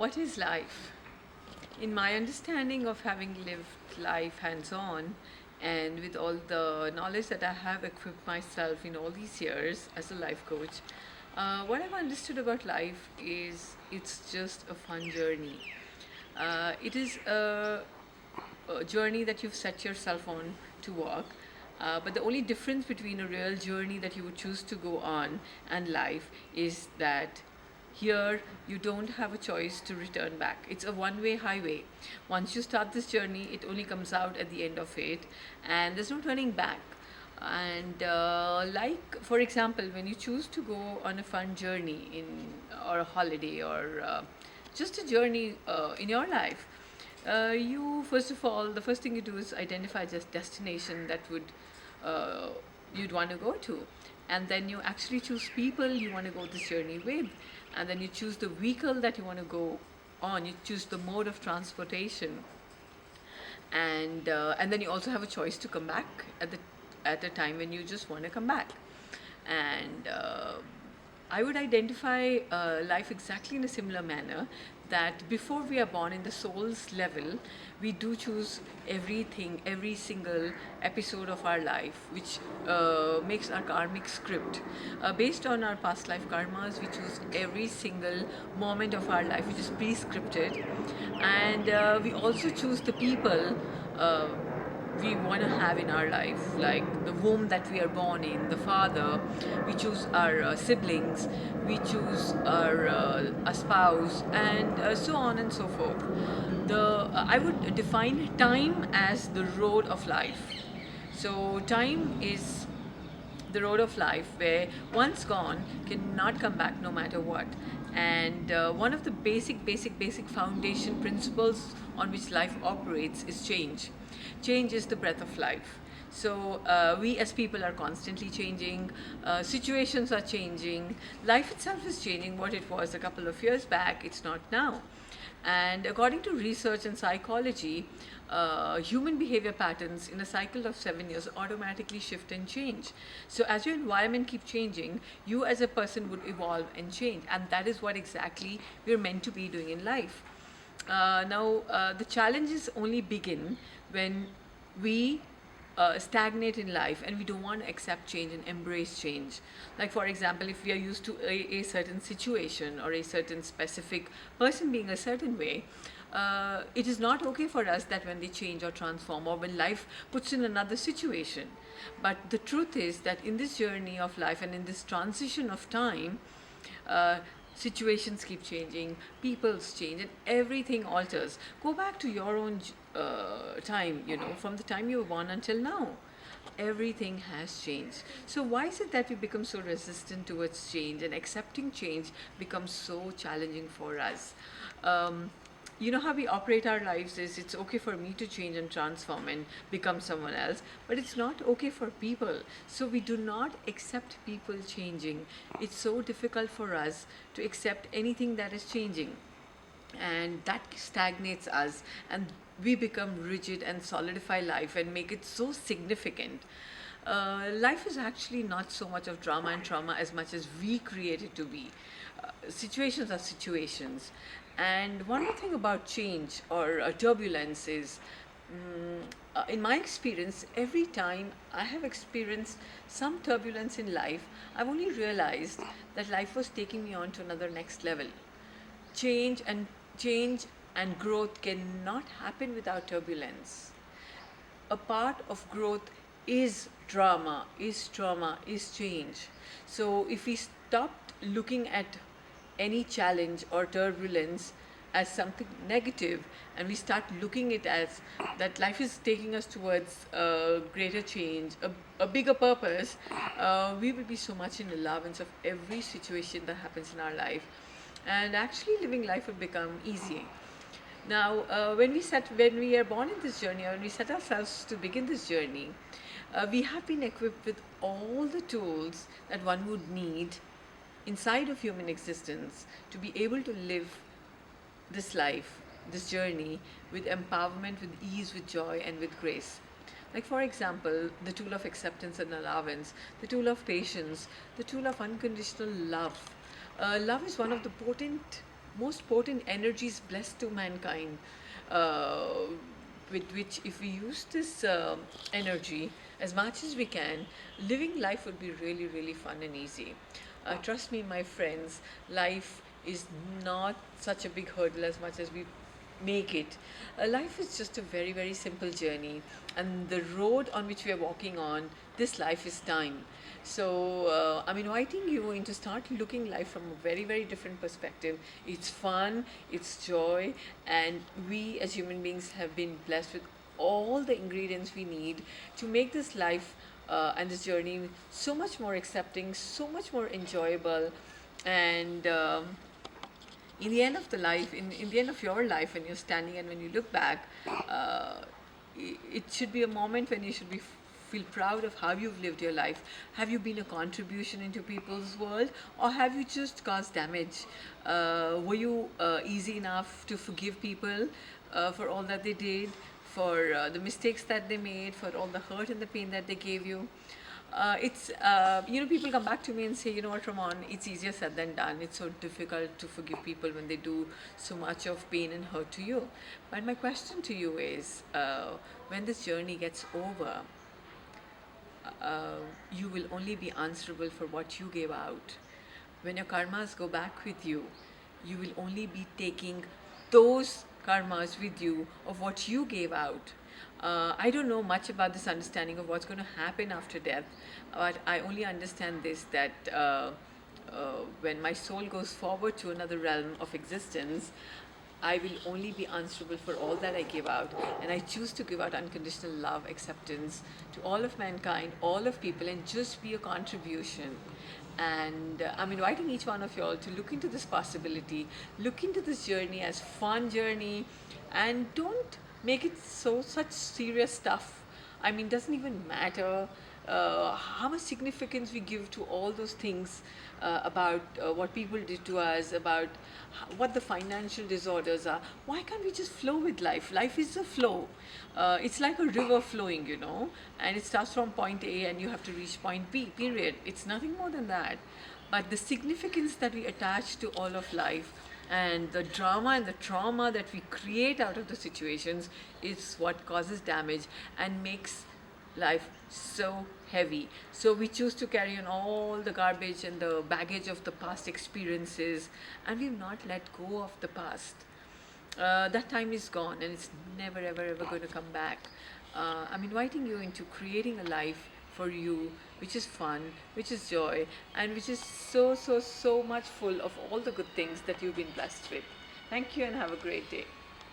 What is life? In my understanding of having lived life hands on and with all the knowledge that I have equipped myself in all these years as a life coach, what I've understood about life is it's just a fun journey. It is a journey that you've set yourself on to walk. But the only difference between a real journey that you would choose to go on and life is that here you don't have a choice to return back. It's a one-way highway. Once you start this journey, it only comes out at the end of it, and there's no turning back. And like for example, when you choose to go on a fun journey in or a holiday or just a journey in your life, you first of all, the first thing you do is identify just destination that would uh, you'd want to go to, and then you actually choose people you want to go this journey with, and then you choose the vehicle that you want to go on. You choose the mode of transportation, and then you also have a choice to come back at a time when you just want to come back. And I would identify life exactly in a similar manner, that before we are born in the soul's level, we do choose everything, every single episode of our life, which makes our karmic script. Based on our past life karmas, we choose every single moment of our life, which is pre-scripted. And we also choose the people we want to have in our life, like the womb that we are born in, the father. We choose our siblings, we choose our spouse, and so on and so forth. I would define time as the road of life. So time is the road of life, where once gone cannot come back no matter what. And one of the basic foundation principles on which life operates is change. Change is the breath of life. So we as people are constantly changing, situations are changing, life itself is changing. What it was a couple of years back, it's not now. And according to research and psychology, human behavior patterns in a cycle of 7 years automatically shift and change. So as your environment keeps changing, you as a person would evolve and change. And that is what exactly we're meant to be doing in life. Now, the challenges only begin when we stagnate in life and we don't want to accept change and embrace change. Like for example, if we are used to a certain situation or a certain specific person being a certain way, it is not okay for us that when they change or transform, or when life puts in another situation. But the truth is that in this journey of life and in this transition of time, uh, situations keep changing, people's change, and everything alters. Go back to your own time, from the time you were born until now. Everything has changed. So why is it that we become so resistant towards change, and accepting change becomes so challenging for us? Um, you know how we operate our lives is, it's okay for me to change and transform and become someone else, but it's not okay for people. So we do not accept people changing. It's so difficult for us to accept anything that is changing, and that stagnates us, and we become rigid and solidify life and make it so significant. Life is actually not so much of drama and trauma as much as we create it to be. Situations are situations. And one more thing about change or turbulence is, in my experience, every time I have experienced some turbulence in life, I've only realized that life was taking me on to another next level. Change and growth cannot happen without turbulence. A part of growth is drama, is trauma, is change. So if we stopped looking at any challenge or turbulence as something negative, and we start looking it as that life is taking us towards a greater change, a bigger purpose, we will be so much in allowance of every situation that happens in our life, and actually living life will become easy. Now, when we are born in this journey, or when we set ourselves to begin this journey, we have been equipped with all the tools that one would need inside of human existence to be able to live this life, this journey, with empowerment, with ease, with joy, and with grace. Like, for example, the tool of acceptance and allowance, the tool of patience, the tool of unconditional love. Love is one of the potent most potent energies blessed to mankind, uh, with which, if we use this energy as much as we can, living life would be really, really fun and easy. Trust me, my friends, life is not such a big hurdle as much as we make it. Life is just a very, very simple journey, and the road on which we are walking on, this life is time. So I'm inviting you in to start looking life from a very, very different perspective. It's fun, it's joy, and we as human beings have been blessed with all the ingredients we need to make this life and this journey so much more accepting, so much more enjoyable, and in the end of the life, in the end of your life, when you're standing and when you look back, it should be a moment when you should feel proud of how you've lived your life. Have you been a contribution into people's world, or have you just caused damage? Were you easy enough to forgive people for all that they did, for the mistakes that they made, for all the hurt and the pain that they gave you? People come back to me and say, you know what, Ramon, it's easier said than done. It's so difficult to forgive people when they do so much of pain and hurt to you. But my question to you is, when this journey gets over, you will only be answerable for what you gave out. When your karmas go back with you, you will only be taking those karmas with you of what you gave out. I don't know much about this understanding of what's going to happen after death, but I only understand this, that when my soul goes forward to another realm of existence, I will only be answerable for all that I give out. And I choose to give out unconditional love, acceptance to all of mankind, all of people, and just be a contribution. And I'm inviting each one of you all to look into this possibility, look into this journey as fun journey, and don't make it such serious stuff. I mean, doesn't even matter how much significance we give to all those things about what people did to us, about what the financial disorders are. Why can't we just flow with life? Life is a flow. It's like a river flowing, and it starts from point A and you have to reach point B, period. It's nothing more than that. But the significance that we attach to all of life, and the drama and the trauma that we create out of the situations, is what causes damage and makes life so heavy. So we choose to carry on all the garbage and the baggage of the past experiences, and we've not let go of the past. That time is gone and it's never, ever, ever going to come back. I'm inviting you into creating a life for you which is fun, which is joy, and which is so, so, so much full of all the good things that you've been blessed with. Thank you and have a great day.